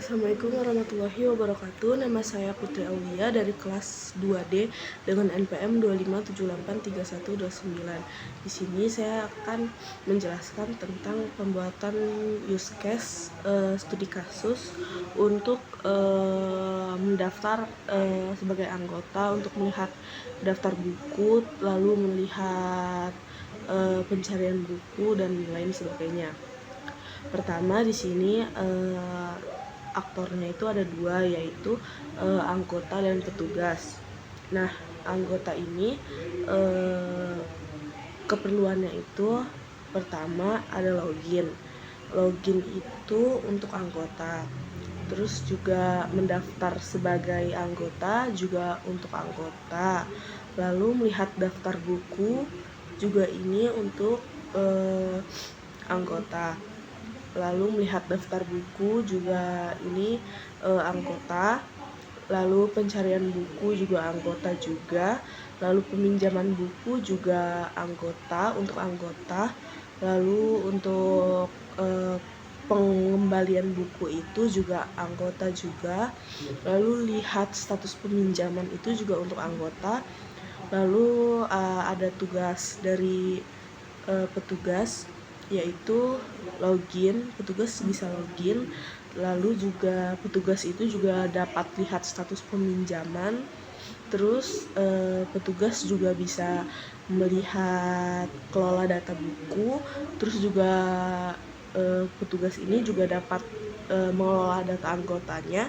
Assalamualaikum warahmatullahi wabarakatuh. Nama saya Putri Aulia dari kelas 2D dengan NPM 257831129. Di sini saya akan menjelaskan tentang pembuatan use case studi kasus untuk mendaftar sebagai anggota, untuk melihat daftar buku, lalu melihat pencarian buku dan lain sebagainya. Pertama, di sini aktornya itu ada dua, yaitu anggota dan petugas. Nah, anggota ini keperluannya itu pertama ada login. Login itu untuk anggota. Terus juga mendaftar sebagai anggota juga untuk anggota. Lalu melihat daftar buku juga ini untuk anggota. Lalu melihat daftar buku juga ini anggota. Lalu pencarian buku juga anggota juga. Lalu peminjaman buku juga anggota, untuk anggota. Lalu untuk pengembalian buku itu juga anggota juga. Lalu lihat status peminjaman itu juga untuk anggota. Lalu ada tugas dari petugas, yaitu login. Petugas bisa login. Lalu juga petugas itu juga dapat lihat status peminjaman. Terus petugas juga bisa melihat kelola data buku. Terus juga petugas ini juga dapat mengelola data anggotanya.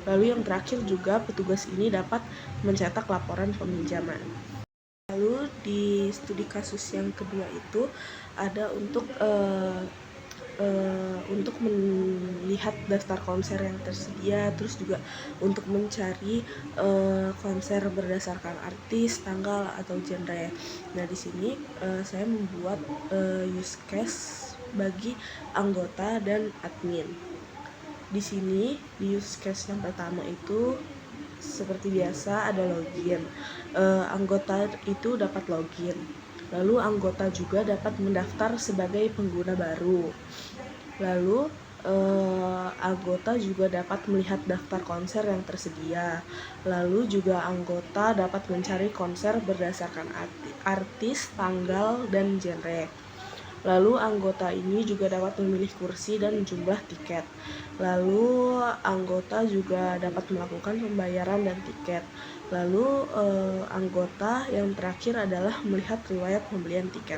Lalu yang terakhir juga petugas ini dapat mencetak laporan peminjaman. Lalu di studi kasus yang kedua itu ada untuk melihat daftar konser yang tersedia, terus juga untuk mencari konser berdasarkan artis, tanggal, atau genre. Nah, di sini saya membuat use case bagi anggota dan admin. Di sini di use case yang pertama itu seperti biasa ada login. Anggota itu dapat login. Lalu anggota juga dapat mendaftar sebagai pengguna baru. Lalu anggota juga dapat melihat daftar konser yang tersedia. Lalu juga anggota dapat mencari konser berdasarkan artis, tanggal, dan genre. Lalu anggota ini juga dapat memilih kursi dan jumlah tiket. Lalu anggota juga dapat melakukan pembayaran dan tiket. Lalu anggota yang terakhir adalah melihat riwayat pembelian tiket.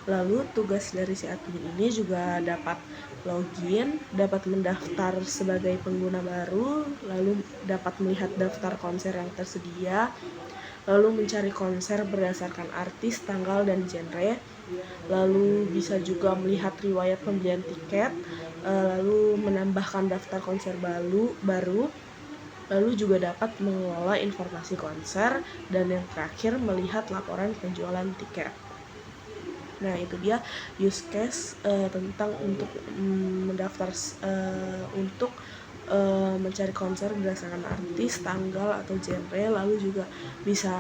Lalu tugas dari si admin ini juga dapat login, dapat mendaftar sebagai pengguna baru, lalu dapat melihat daftar konser yang tersedia, lalu mencari konser berdasarkan artis, tanggal, dan genre. Lalu bisa juga melihat riwayat pembelian tiket, lalu menambahkan daftar konser baru, lalu juga dapat mengelola informasi konser, dan yang terakhir melihat laporan penjualan tiket. Nah, itu dia use case tentang untuk mendaftar untuk mencari konser berdasarkan artis, tanggal, atau genre. Lalu juga bisa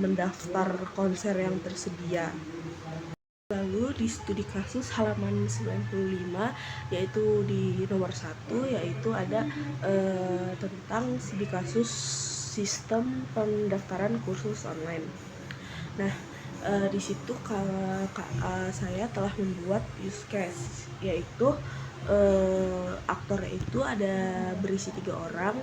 mendaftar konser yang tersedia. Lalu di studi kasus halaman 95, yaitu di nomor 1, yaitu ada tentang studi kasus sistem pendaftaran kursus online. Nah, di situ saya telah membuat use case, yaitu aktornya itu ada berisi 3 orang,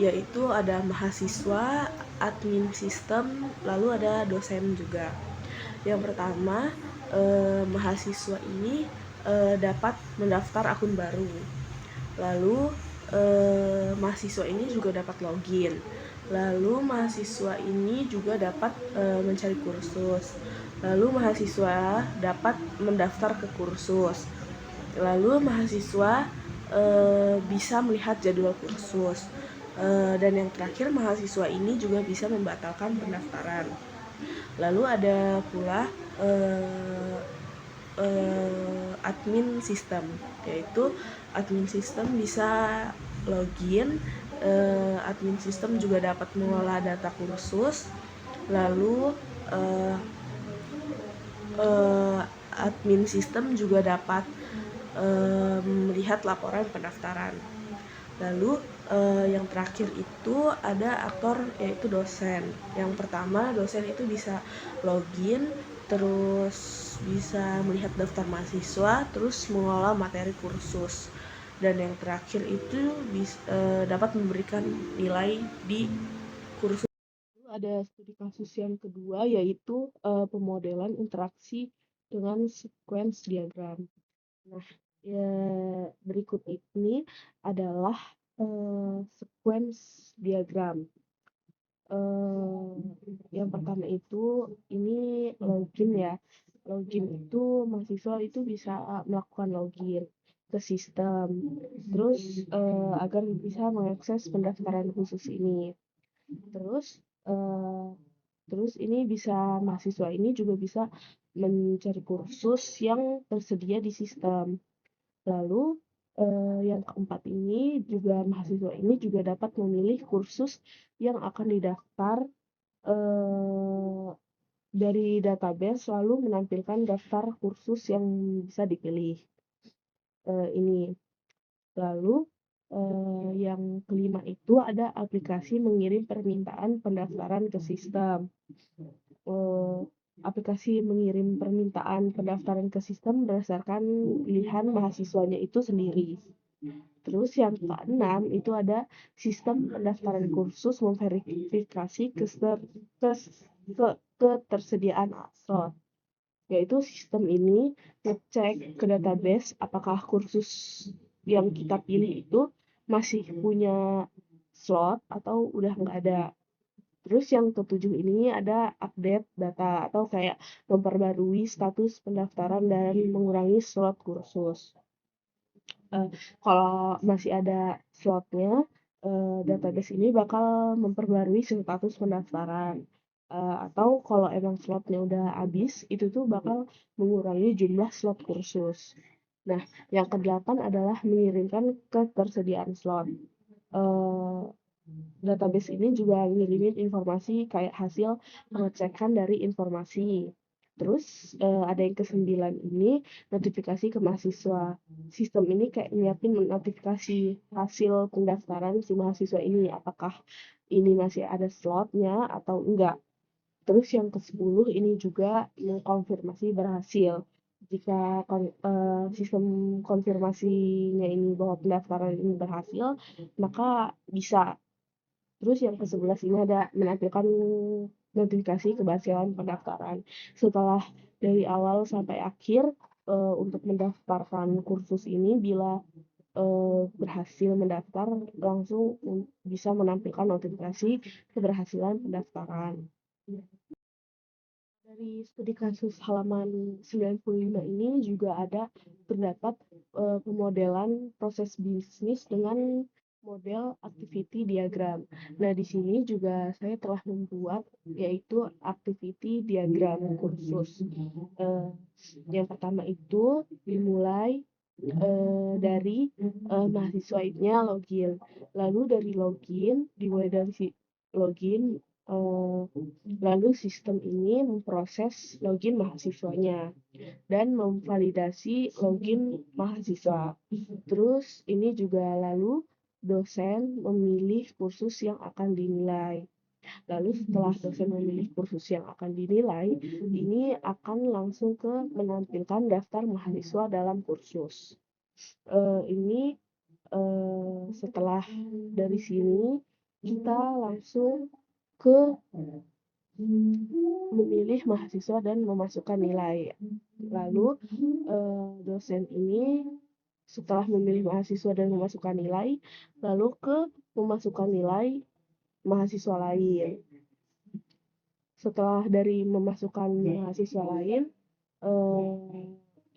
yaitu ada mahasiswa, admin sistem, lalu ada dosen juga. Yang pertama, mahasiswa ini dapat mendaftar akun baru. Lalu mahasiswa ini juga dapat login. Lalu mahasiswa ini juga dapat mencari kursus. Lalu mahasiswa dapat mendaftar ke kursus. Lalu mahasiswa bisa melihat jadwal kursus. Dan yang terakhir, mahasiswa ini juga bisa membatalkan pendaftaran. Lalu ada pula admin sistem, yaitu admin sistem bisa login. Admin sistem juga dapat mengelola data kursus. Lalu admin sistem juga dapat melihat laporan pendaftaran. Lalu yang terakhir itu ada aktor yaitu dosen. Yang pertama dosen itu bisa login, terus bisa melihat daftar mahasiswa, terus mengelola materi kursus. Dan yang terakhir itu dapat memberikan nilai di kursus. Lalu ada studi kasus yang kedua yaitu pemodelan interaksi dengan sequence diagram. Nah, ya, berikut ini adalah sequence diagram. Eh, yang pertama itu ini login ya. Login itu mahasiswa itu bisa melakukan login ke sistem. Terus agar bisa mengakses pendaftaran khusus ini. Terus eh, terus ini bisa mahasiswa ini juga bisa mencari kursus yang tersedia di sistem. Lalu yang keempat ini juga mahasiswa ini juga dapat memilih kursus yang akan didaftar eh, dari database lalu menampilkan daftar kursus yang bisa dipilih ini. Lalu yang kelima itu ada aplikasi mengirim permintaan pendaftaran ke sistem. eh, Aplikasi mengirim permintaan pendaftaran ke sistem berdasarkan pilihan mahasiswanya itu sendiri. Terus yang keenam itu ada sistem pendaftaran kursus memverifikasi ketersediaan slot. Yaitu sistem ini ngecek ke database apakah kursus yang kita pilih itu masih punya slot atau udah nggak ada. Terus yang ketujuh ini ada update data atau kayak memperbarui status pendaftaran dan mengurangi slot kursus. Eh, Kalau masih ada slotnya, database ini bakal memperbarui status pendaftaran. Atau kalau emang slotnya udah habis, itu tuh bakal mengurangi jumlah slot kursus. Nah, yang kedelapan adalah mengirimkan ketersediaan slot. Eh, Database ini juga ngirimin informasi kayak hasil pengecekan dari informasi. Terus ada yang kesembilan ini notifikasi ke mahasiswa. Sistem ini kayak nyiapin notifikasi hasil pendaftaran si mahasiswa ini apakah ini masih ada slotnya atau enggak. Terus yang ke-10 ini juga mengkonfirmasi berhasil. Jika sistem konfirmasinya ini bahwa pendaftaran ini berhasil, maka bisa. Terus yang ke-11 ini ada menampilkan notifikasi keberhasilan pendaftaran. Setelah dari awal sampai akhir untuk mendaftarkan kursus ini bila berhasil mendaftar langsung bisa menampilkan notifikasi keberhasilan pendaftaran. Dari studi kasus halaman 95 ini juga ada terdapat pemodelan proses bisnis dengan model activity diagram. Nah, di sini juga saya telah membuat yaitu activity diagram kursus. Eh, yang pertama itu dimulai dari mahasiswanya login. Lalu dari login, dimulai dari login, eh, lalu sistem ini memproses login mahasiswanya dan memvalidasi login mahasiswa. Terus ini juga lalu dosen memilih kursus yang akan dinilai. Lalu setelah dosen memilih kursus yang akan dinilai, ini akan langsung ke menampilkan daftar mahasiswa dalam kursus. Ini setelah dari sini kita langsung ke memilih mahasiswa dan memasukkan nilai. Lalu dosen ini setelah memilih mahasiswa dan memasukkan nilai, lalu ke memasukkan nilai mahasiswa lain. Setelah dari memasukkan mahasiswa lain,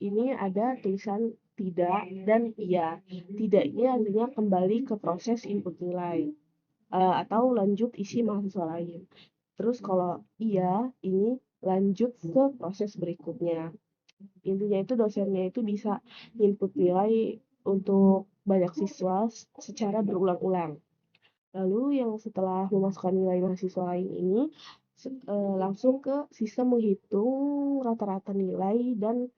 ini ada tulisan tidak dan iya. Tidak ini artinya kembali ke proses input nilai atau lanjut isi mahasiswa lain. Terus kalau iya, ini lanjut ke proses berikutnya. Intinya itu dosennya itu bisa input nilai untuk banyak siswa secara berulang-ulang. Lalu yang setelah memasukkan nilai mahasiswa lain ini langsung ke sistem menghitung rata-rata nilai dan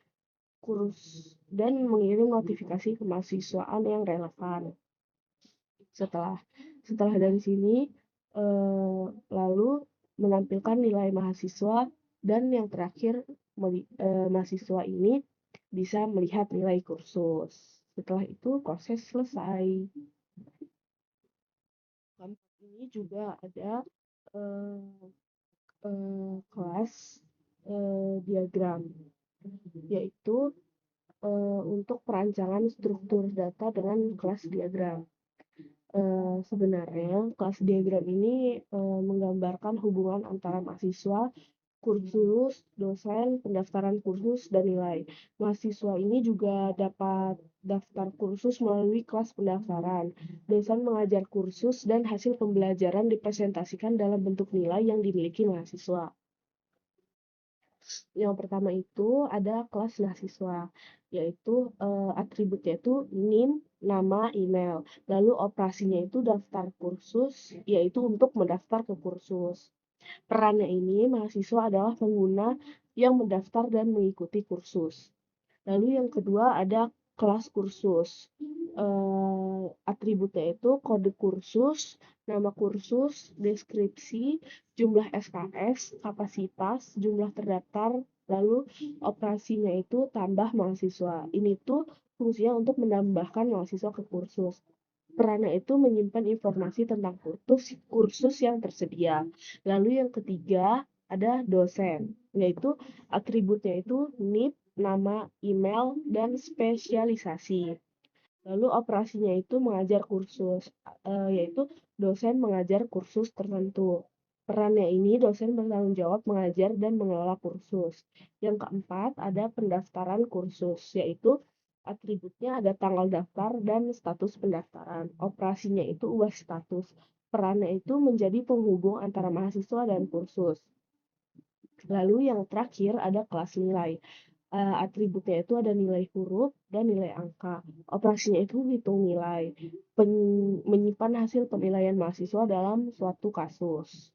mengirim notifikasi kemahasiswaan yang relevan. Setelah setelah dari sini, lalu menampilkan nilai mahasiswa dan yang terakhir mahasiswa ini bisa melihat nilai kursus. Setelah itu proses selesai. Keempat ini juga ada eh, kelas diagram, yaitu untuk perancangan struktur data dengan kelas diagram. Sebenarnya kelas diagram ini menggambarkan hubungan antara mahasiswa, kursus, dosen, pendaftaran kursus, dan nilai. Mahasiswa ini juga dapat daftar kursus melalui kelas pendaftaran. Dosen mengajar kursus dan hasil pembelajaran dipresentasikan dalam bentuk nilai yang dimiliki mahasiswa. Yang pertama itu ada kelas mahasiswa, yaitu atributnya itu NIM, nama, email. Lalu operasinya itu daftar kursus, yaitu untuk mendaftar ke kursus. Perannya ini mahasiswa adalah pengguna yang mendaftar dan mengikuti kursus. Lalu yang kedua ada kelas kursus. Atributnya itu kode kursus, nama kursus, deskripsi, jumlah SKS, kapasitas, jumlah terdaftar, lalu operasinya itu tambah mahasiswa. Ini tuh fungsinya untuk menambahkan mahasiswa ke kursus. Perannya itu menyimpan informasi tentang kursus yang tersedia. Lalu yang ketiga ada dosen, yaitu atributnya itu NIP, nama, email, dan spesialisasi. Lalu operasinya itu mengajar kursus, yaitu dosen mengajar kursus tertentu. Perannya ini dosen bertanggung jawab mengajar dan mengelola kursus. Yang keempat ada pendaftaran kursus, yaitu atributnya ada tanggal daftar dan status pendaftaran. Operasinya itu ubah status. Perannya itu menjadi penghubung antara mahasiswa dan kursus. Lalu yang terakhir ada kelas nilai. Atributnya itu ada nilai huruf dan nilai angka. Operasinya itu hitung nilai, menyimpan hasil penilaian mahasiswa dalam suatu kasus.